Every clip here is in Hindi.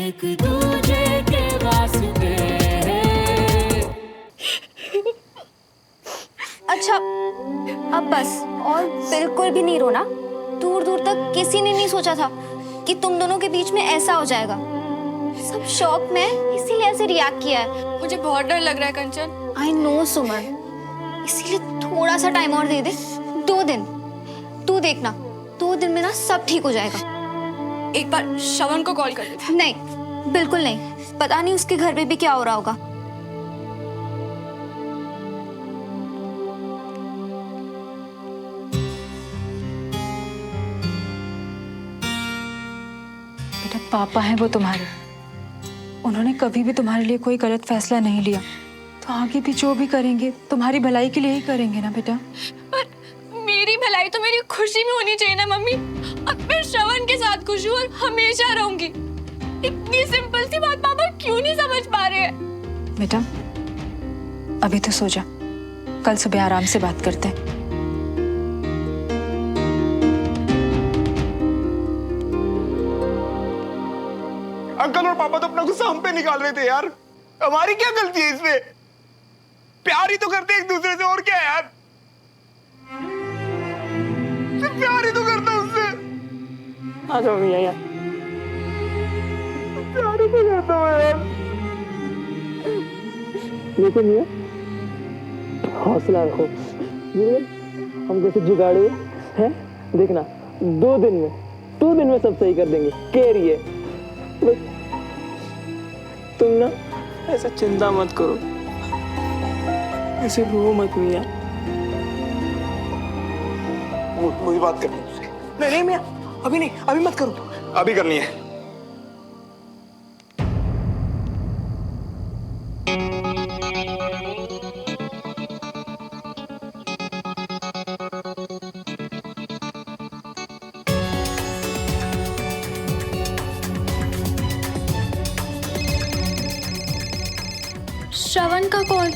एक दूजे के वास्ते। अच्छा अब बस, और बिल्कुल भी नहीं रोना। दूर दूर तक किसी ने नहीं सोचा था कि तुम दोनों के बीच में ऐसा हो जाएगा। सब शॉक में, इसीलिए ऐसे रिएक्ट किया है। मुझे बहुत डर लग रहा है कंचन। आई नो सुमन, इसीलिए थोड़ा सा टाइम और दे दे। 2 दिन तू देखना, 2 दिन में ना सब ठीक हो जाएगा। एक बार श्रवण को कॉल कर दे। नहीं, बिल्कुल नहीं। पता नहीं उसके घर पे भी क्या हो रहा होगा। बेटा पापा हैं वो तुम्हारे, उन्होंने कभी भी तुम्हारे लिए कोई गलत फैसला नहीं लिया, तो आगे भी जो भी करेंगे तुम्हारी भलाई के लिए ही करेंगे ना बेटा। पर मेरी भलाई तो मेरी खुशी में होनी चाहिए ना मम्मी। अब मैं श्रवण के साथ खुश हूँ और हमेशा रहूंगी। इतनी सिंपल सी बात पापा क्यों नहीं समझ पा रहे हैं? बेटा अभी तो सो जा, कल सुबह आराम से बात करते हैं। अंकल और पापा तो अपना गुस्सा हम पे निकाल रहे थे यार। हमारी क्या गलती है इसमें? प्यार ही तो करते एक दूसरे से, और क्या है यार? सिर्फ प्यार ही तो करता उससे। आ जाओ भैया यार, प्यार ही तो करता हूँ यार। देखो मियां, हौसला रखो। ये हम कैसे जुगाड़े हैं, देखना 2 दिन में सब सही कर देंगे। केरिए बस, तुम ना ऐसा चिंता मत करो, ऐसे रो मत मियां। मुझे बात करनी है। नहीं मियां, अभी नहीं, अभी मत करो। अभी करनी है। श्रवण का कॉल।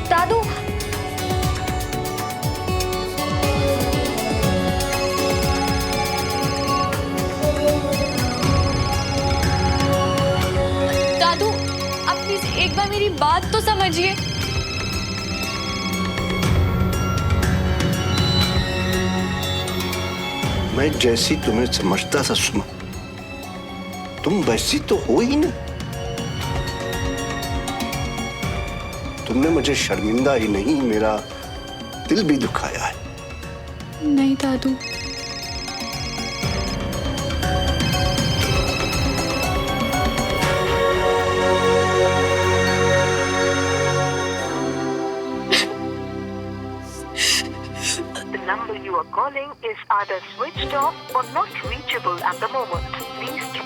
दादू, दादू आप प्लीज एक बार मेरी बात तो समझिए। मैं जैसी तुम्हें समझता था सुमन, तुम वैसी तो हो ही नहीं। तुमने मुझे शर्मिंदा ही नहीं, मेरा दिल भी दुखाया है। नहीं दादू, The number you are calling is either switched off or not reachable at the moment. Please check.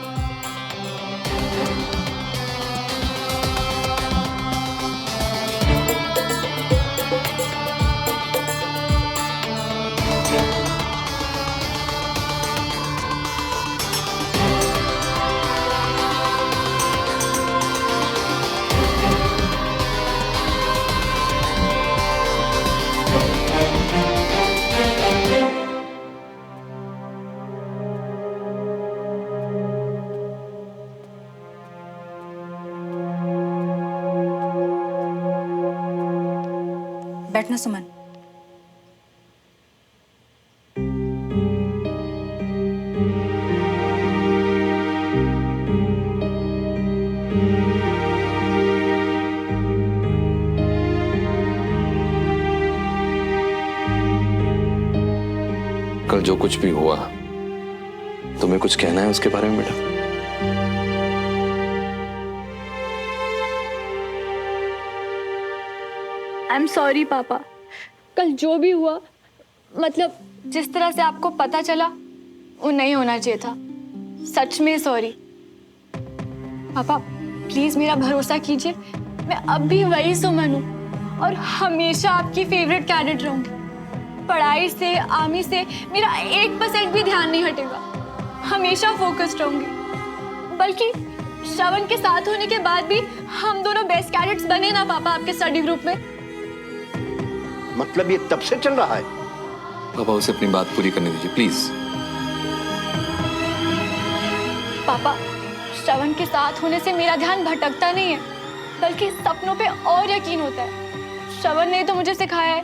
बैठना सुमन। कल जो कुछ भी हुआ, तुम्हें कुछ कहना है उसके बारे में बेटा? आई एम सॉरी पापा। कल जो भी हुआ, मतलब जिस तरह से आपको पता चला, वो नहीं होना चाहिए था। सच में सॉरी पापा। प्लीज मेरा भरोसा कीजिए, मैं अब भी वही सुमन हूँ और हमेशा आपकी फेवरेट कैडेट रहूंगी। पढ़ाई से, आर्मी से मेरा 1% भी ध्यान नहीं हटेगा। हमेशा फोकस्ड रहूंगी। बल्कि श्रवण के साथ होने के बाद भी हम दोनों बेस्ट कैडेट्स बने ना पापा आपके स्टडी ग्रुप में। मतलब ये तब से चल रहा है? पापा उसे अपनी बात पूरी करने दीजिए प्लीज। पापा, श्रवण के साथ होने से मेरा ध्यान भटकता नहीं है, बल्कि सपनों पे और यकीन होता है। श्रवण ने तो मुझे सिखाया है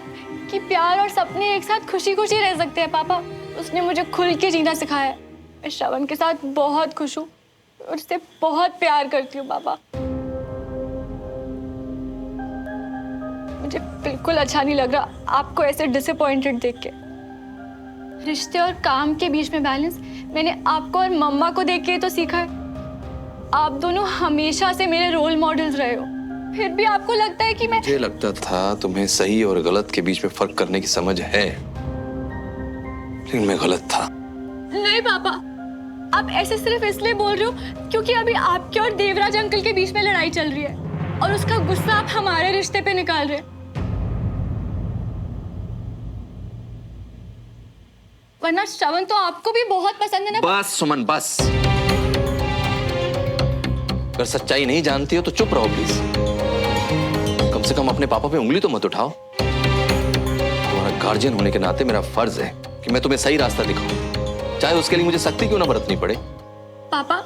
कि प्यार और सपने एक साथ खुशी खुशी रह सकते हैं पापा। उसने मुझे खुल के जीना सिखाया है। मैं श्रवण के साथ बहुत खुश हूँ और उससे बहुत प्यार करती हूँ पापा। मुझे बिल्कुल अच्छा नहीं लग रहा आपको ऐसे डिसअपॉइंटेड देख के। रिश्ते और काम के बीच में बैलेंस मैंने आपको और मम्मा को देख के तो सीखा है। आप दोनों हमेशा से मेरे रोल मॉडल्स रहे हो, फिर भी आपको लगता है कि मैं... मुझे लगता था तुम्हें सही और गलत के बीच में फर्क करने की समझ है, लेकिन मैं गलत था। नहीं पापा, आप ऐसे सिर्फ इसलिए बोल रहे हो क्योंकि अभी आपके और देवराज अंकल के बीच में लड़ाई चल रही है और उसका गुस्सा आप हमारे रिश्ते पे निकाल रहे हैं। वरना श्रवण तो आपको भी बहुत पसंद है ना। बस सुमन बस। अगर सच्चाई नहीं जानती हो तो चुप रहो प्लीज। कम से कम अपने पापा पे उंगली तो मत उठाओ। तुम्हारा गार्जियन होने के नाते मेरा फर्ज है कि मैं तुम्हें सही रास्ता दिखाऊं, चाहे उसके लिए मुझे सख्ती क्यों ना बरतनी पड़े। पापा,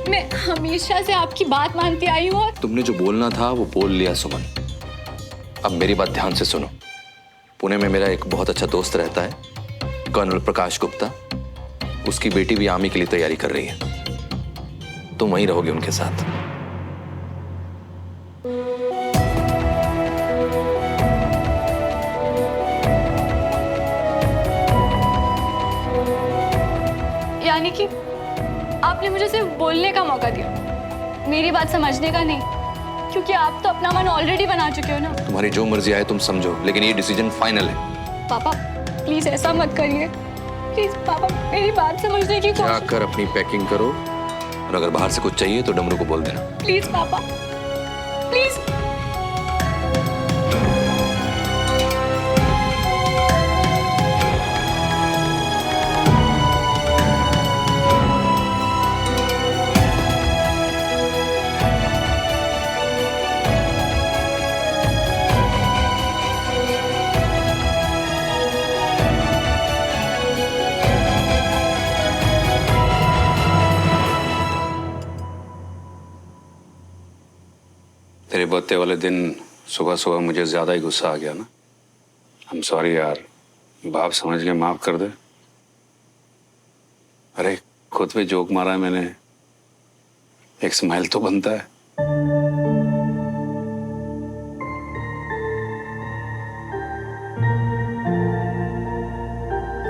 मैं हमेशा से आपकी बात मानती आई हूँ और... तुमने जो बोलना था वो बोल लिया सुमन। अब मेरी बात ध्यान से सुनो। पुणे में मेरा एक बहुत अच्छा दोस्त रहता है, कर्नल प्रकाश गुप्ता। उसकी बेटी भी आर्मी के लिए तैयारी कर रही है। तुम वहीं रहोगे उनके साथ। यानी कि आपने मुझे सिर्फ बोलने का मौका दिया, मेरी बात समझने का नहीं, क्योंकि आप तो अपना मन ऑलरेडी बना चुके हो ना। तुम्हारी जो मर्जी आए तुम समझो, लेकिन ये डिसीजन फाइनल है। पापा प्लीज ऐसा मत करिए। प्लीज पापा, मेरी बात समझने की कोशिश। जाकर अपनी पैकिंग करो और अगर बाहर से कुछ चाहिए तो डमरू को बोल देना। प्लीज पापा, प्लीज। तेरे बर्थडे वाले दिन सुबह सुबह मुझे ज्यादा ही गुस्सा आ गया ना। आई एम सॉरी यार, बाप समझ के माफ कर दे। अरे खुद पे जोक मारा है मैंने, एक स्माइल तो बनता है।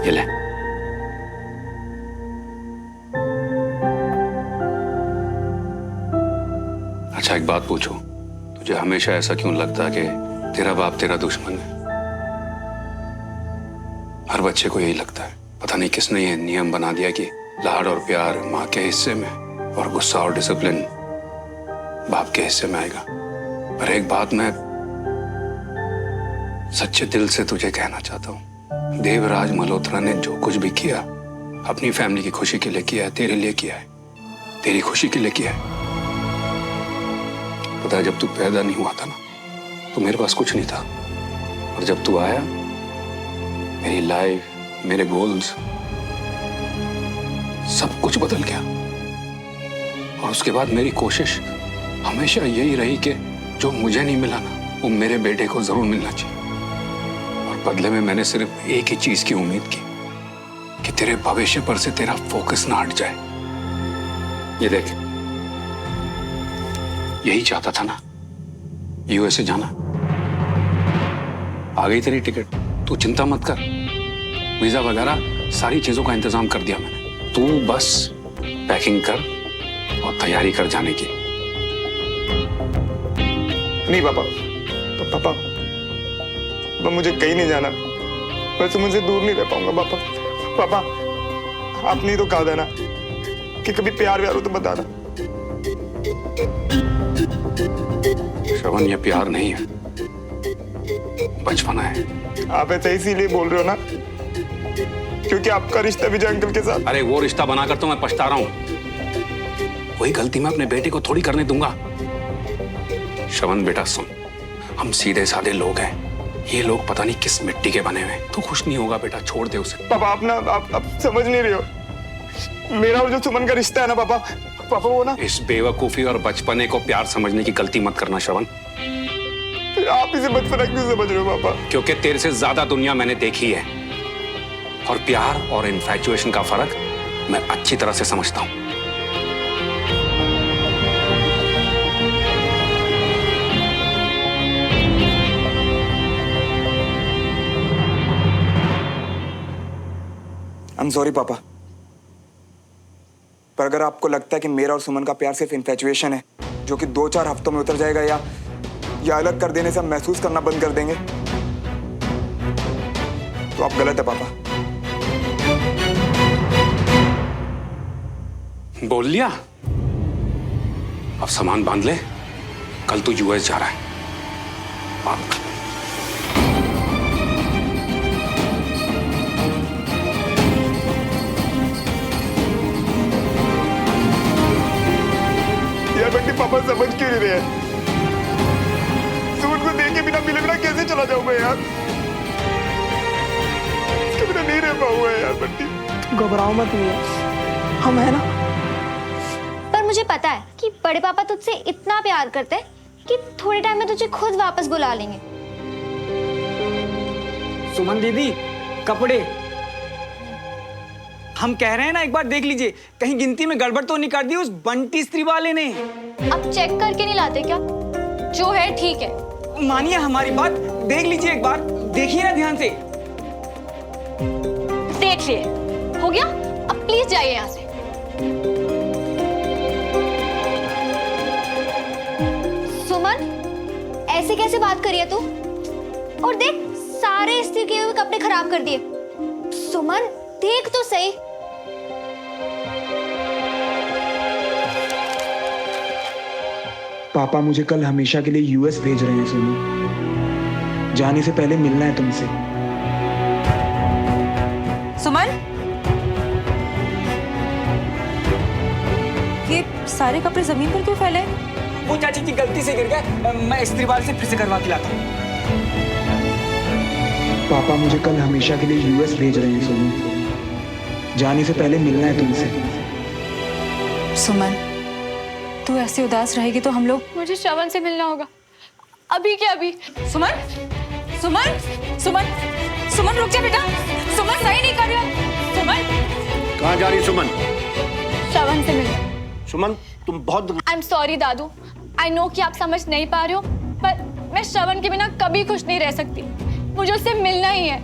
ये ले। अच्छा एक बात पूछूं, तुझे हमेशा ऐसा क्यों लगता है कि तेरा बाप तेरा दुश्मन है? हर बच्चे को यही लगता है। पता नहीं किसने ये नियम बना दिया कि लाड और प्यार माँ के हिस्से में और गुस्सा और डिसिप्लिन बाप के हिस्से में आएगा। पर एक बात मैं सच्चे दिल से तुझे कहना चाहता हूँ, देवराज मल्होत्रा ने जो कुछ भी किया अपनी फैमिली की खुशी के लिए किया है, तेरे लिए किया है, तेरी खुशी के लिए किया है। पता है जब तू पैदा नहीं हुआ था ना तो मेरे पास कुछ नहीं था, और जब तू आया मेरी लाइफ, मेरे गोल्स, सब कुछ बदल गया। और उसके बाद मेरी कोशिश हमेशा यही रही कि जो मुझे नहीं मिला ना वो मेरे बेटे को जरूर मिलना चाहिए। और बदले में मैंने सिर्फ एक ही चीज की उम्मीद की कि तेरे भविष्य पर से तेरा फोकस ना हट जाए। ये देख, यही चाहता था ना, यूएसए जाना। आ गई तेरी टिकट, तू चिंता मत कर, वीजा वगैरह सारी चीजों का इंतजाम कर दिया मैंने। तू बस पैकिंग कर और तैयारी कर जाने की। नहीं पापा, पापा मुझे कहीं नहीं जाना, वैसे मुझे दूर नहीं रह पाऊंगा पापा। पापा आपने तो कहा था ना कि कभी प्यार व्यार हो तो बताना। श्रवण, ये प्यार नहीं है, बचपना है। आप ऐसे इसीलिए बोल रहे हो ना क्योंकि आपका रिश्ता विजय अंकल के साथ। अरे वो रिश्ता बनाकर तो मैं पछता रहा हूँ। वही गलती मैं अपने बेटे को थोड़ी करने दूंगा। श्रवण बेटा सुन, हम सीधे साधे लोग हैं, ये लोग पता नहीं किस मिट्टी के बने हुए हैं। तू खुश नहीं होगा बेटा, छोड़ दे उसे। पापा आप समझ नहीं रहे हो। मेरा और जो सुमन का रिश्ता है ना पापा वो ना। इस बेवकूफी और बचपने को प्यार समझने की गलती मत करना श्रवण। आप इसे बचपना क्यों समझ रहे हो पापा? क्योंकि तेरे से ज्यादा दुनिया मैंने देखी है और प्यार और इन्फैचुएशन का फर्क मैं अच्छी तरह से समझता हूं। I'm sorry पापा, पर अगर आपको लगता है कि मेरा और सुमन का प्यार सिर्फ इन्फैचुएशन है जो कि 2-4 हफ्तों में उतर जाएगा या अलग कर देने से हम महसूस करना बंद कर देंगे, तो आप गलत है पापा। बोल लिया? अब सामान बांध ले, कल तू यूएस जा रहा है। बंटी पापा समझ क्यों नहीं रहे? सुमन को देखे बिना मिले बिना कैसे चला जाऊं मैं यार? इसके बिना नहीं रह पाऊंगा यार बंटी। घबराओ मत मिया, हम है ना। पर मुझे पता है कि बड़े पापा तुझसे इतना प्यार करते हैं कि थोड़े टाइम में तुझे खुद वापस बुला लेंगे। सुमन दीदी, कपड़े हम कह रहे हैं ना, एक बार देख लीजिए कहीं गिनती में गड़बड़ तो नहीं कर दी उस बंटी इस्त्री वाले ने। अब चेक करके नहीं लाते क्या? जो है ठीक है। मानिए हमारी बात, देख लीजिए एक बार, देखिए ना ध्यान से। देख लिए, हो गया? अब प्लीज जाइए यहाँ से। सुमन, ऐसे कैसे बात करी है तू? और देख, सारे इस्त्री किए हुए कपड़े खराब कर दिए। सुमन, देख तो सही। पापा मुझे कल हमेशा के लिए यूएस भेज रहे हैं सोनू। जाने से पहले मिलना है तुमसे। सुमन, ये सारे कपड़े जमीन पर क्यों फैले? वो चाची जी गलती से गिर गए, मैं इस्त्री वाले से फिर से करवा के लाता हूँ। पापा मुझे कल हमेशा के लिए यूएस भेज रहे हैं सोनू। जाने से पहले मिलना है तुमसे। सुमन, तू ऐसे उदास रहेगी तो हम लोग। मुझे श्रवण से मिलना होगा, अभी के अभी। सुमन, सुमन, सुमन, सुमन रुक जा बेटा। सुमन सही नहीं कर रही हो। सुमन, कहाँ जा रही सुमन? श्रवण से मिलना। सुमन तुम बहुत। I am sorry Dadu, I know कि आप समझ नहीं पा रहे हो, पर मैं श्रवण के बिना कभी खुश नहीं रह सकती। मुझे उससे मिलना ही है।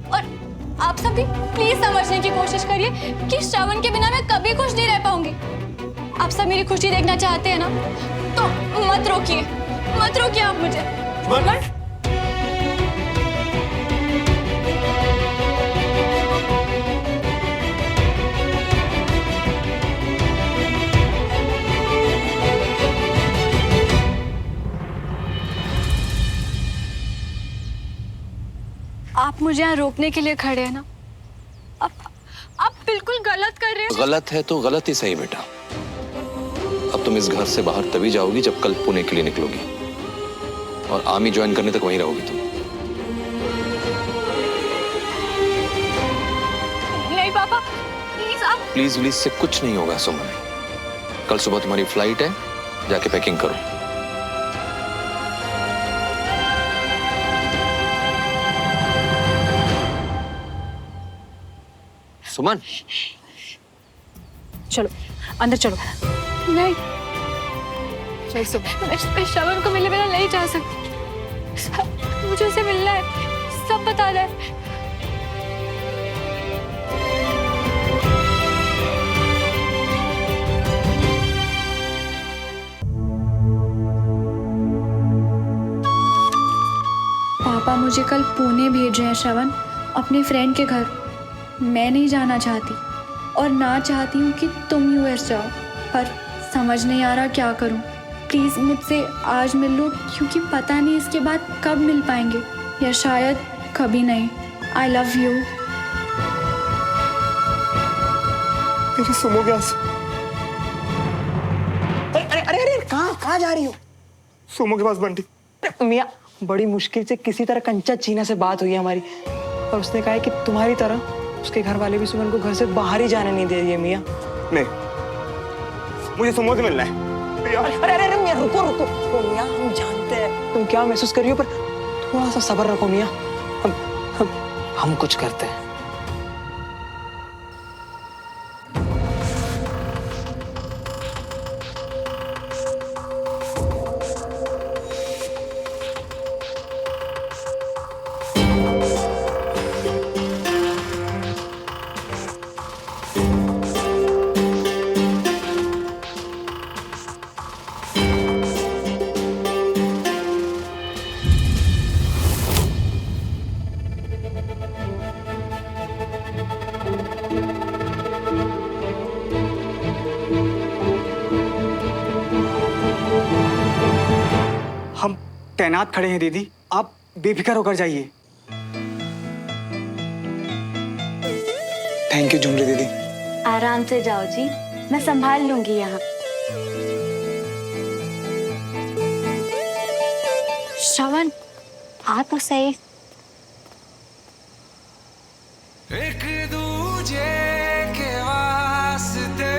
और आप सब भी प्लीज समझने की कोशिश करिए कि श्रवण के बिना मैं कभी खुश नहीं रह पाऊंगी। आप सब मेरी खुशी देखना चाहते हैं ना, तो मत रोकिए आप मुझे। आप मुझे यहाँ रोकने के लिए खड़े हैं ना? आप बिल्कुल गलत कर रहे हैं। गलत है तो गलत ही सही बेटा। अब तुम इस घर से बाहर तभी जाओगी जब कल पुणे के लिए निकलोगी, और आर्मी ज्वाइन करने तक वहीं रहोगी तुम। नहीं पापा, प्लीज आप। प्लीज प्लीज से कुछ नहीं होगा सुमन। कल सुबह तुम्हारी फ्लाइट है, जाके पैकिंग करो। सुमन, चलो अंदर चलो। नहीं, मैं श्रवण को मिले बिना नहीं जा सकती। मुझे उसे मिलना है, सब बता रहा है। पापा मुझे कल पुणे भेज रहे हैं श्रवण, अपने फ्रेंड के घर। मैं नहीं जाना चाहती और ना चाहती हूँ कि तुम यूएस जाओ, पर समझ नहीं आ रहा क्या करूँ। प्लीज मुझसे आज मिल लो, क्योंकि पता नहीं इसके बाद कब मिल पाएंगे। या शायद कभी नहीं। I love you. मेरी सुनो क्या? अरे अरे अरे कहाँ कहाँ जा रही हो? सुमो के पास बंटी। मियाँ, बड़ी मुश्किल से किसी तरह कंचा चीना से बात हुई हमारी, और उसने कहा है कि तुम्हारी तरह उसके घर वाले भी सुमन को घर से बाहर ही जाने नहीं दे रही है। मियाँ नहीं, मुझे सुमो से मिलना है। अरे अरे मियाँ, रुको रुको रुको मियाँ, हम जानते हैं तुम क्या महसूस कर रही हो, पर थोड़ा सा सब्र रखो मियाँ। हम कुछ करते हैं। हम तैनात खड़े हैं दीदी, आप बेफिक्र होकर जाइए। थैंक यू झुमरी दीदी। आराम से जाओ जी, मैं संभाल लूंगी यहाँ। श्रवण, आ तो सही। एक दूजे के वास्ते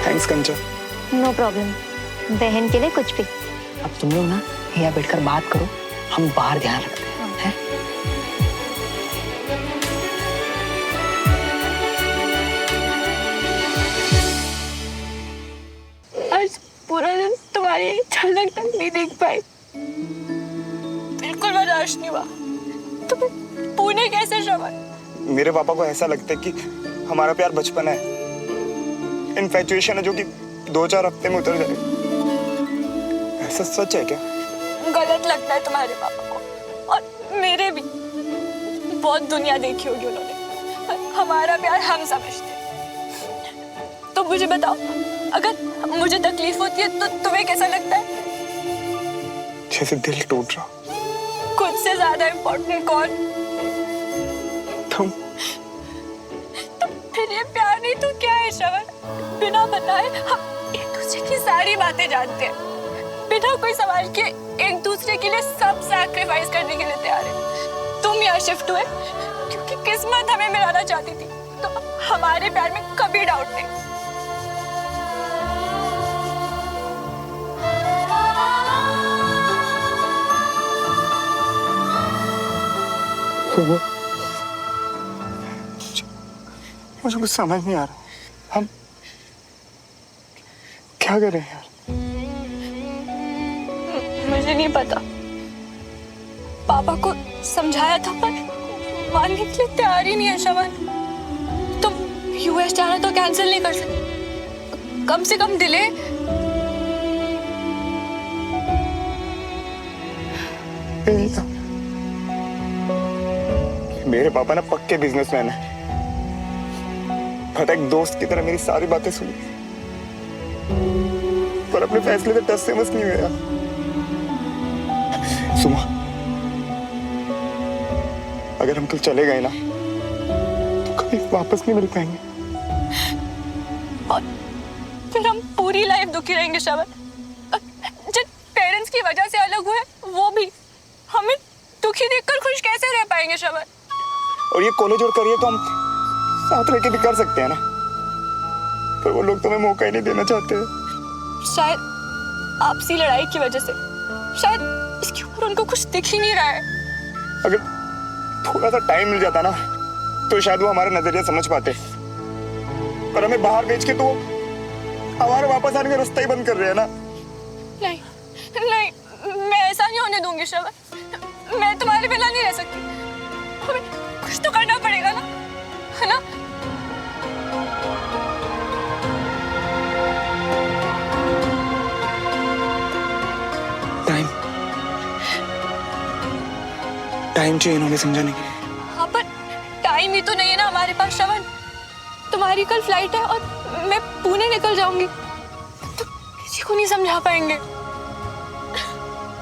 थैंक्स कंचा। नो प्रॉब्लम, बहन के लिए कुछ भी। अब तुम लोग ना यहाँ बैठकर बात करो, हम बाहर ध्यान रखते हैं। आज पूरा दिन तुम्हारी झलक तक नहीं देख पाई। बिल्कुल बर्दाश्त नहीं हुआ। तुम पुणे कैसे श्रवण? मेरे पापा को ऐसा लगता है कि हमारा प्यार बचपन है, इन्फैचुएशन है जो कि 2-4 हफ्ते में उतर जाए। ऐसा सच है क्या? गलत लगता है तुम्हारे पापा को, और मेरे भी। बहुत दुनिया देखी होगी उन्होंने। हमारा प्यार हम समझते हैं। तो मुझे बताओ, अगर मुझे तकलीफ होती है तो तुम्हें कैसा लगता है? जैसे दिल टूट रहा। खुद से ज्यादा इम्पोर्टेंट कौन? तुम। तो फिर ये प्यार नहीं तो क्या है श्रवण? बिना बताए हम एक दूसरे की सारी बातें जानते हैं। बिना कोई सवाल के एक दूसरे के लिए सब सैक्रिफाइस करने के लिए तैयार है। तुम यहाँ शिफ्ट हुए क्योंकि किस्मत हमें मिलाना चाहती थी, तो हमारे प्यार में कभी डाउट नहीं। मुझे कुछ समझ नहीं आ रहा, हम क्या कर रहे हैं यार? मुझे नहीं पता। पापा को समझाया था पर मानने के लिए तैयार ही नहीं है श्रवण। तुम यूएस जाना तो कैंसिल नहीं कर सकते, कम से कम डिले। मेरे पापा ना पक्के बिजनेसमैन है, पता एक दोस्त की तरह मेरी सारी बातें सुनी, पर अपने फैसले से टस से मस नहीं हुआ। सुमा, अगर हम कल चले गए ना तो कभी वापस नहीं मिल पाएंगे, और फिर हम पूरी लाइफ दुखी रहेंगे श्रवण। जिन पेरेंट्स की वजह से अलग हुए वो भी हमें दुखी देखकर खुश कैसे रह पाएंगे श्रवण? और ये कॉलेज और करियर तो हम साथ रह के भी कर सकते हैं ना, पर वो लोग तुम्हें मौका ही नहीं देना चाहते हैं। शायद आपसी लड़ाई की वजह से, शायद इसके ऊपर उनको कुछ दिख ही नहीं रहा है। अगर थोड़ा सा टाइम मिल जाता ना तो शायद वो हमारा नजरिया समझ पाते, पर हमें बाहर बेच के तो हमारे वापस आने का रास्ता ही बंद कर रहे हैं ना। नहीं नहीं, मैं ऐसा नहीं होने दूंगी श्रवण। मैं तुम्हारे बिना नहीं रह सकती। हमें कुछ तो करना पड़ेगा ना, है ना? टाइम टाइम चाहिए इन्होंने समझाने के लिए। हाँ पर टाइम ही तो नहीं है ना हमारे पास श्रवण। तुम्हारी कल फ्लाइट है और मैं पुणे निकल जाऊंगी, तो किसी को नहीं समझा पाएंगे।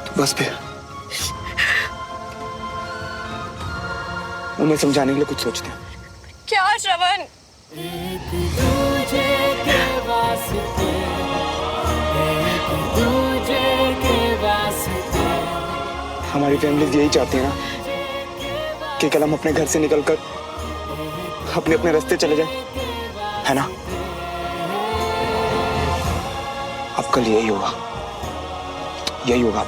तो बस फिर उन्हें समझाने के लिए कुछ सोचते हैं। क्या श्रवण? हमारी फैमिली यही चाहती है ना कि कल हम अपने घर से निकलकर अपने अपने रास्ते चले जाए, है ना? अब कल यही होगा, यही होगा।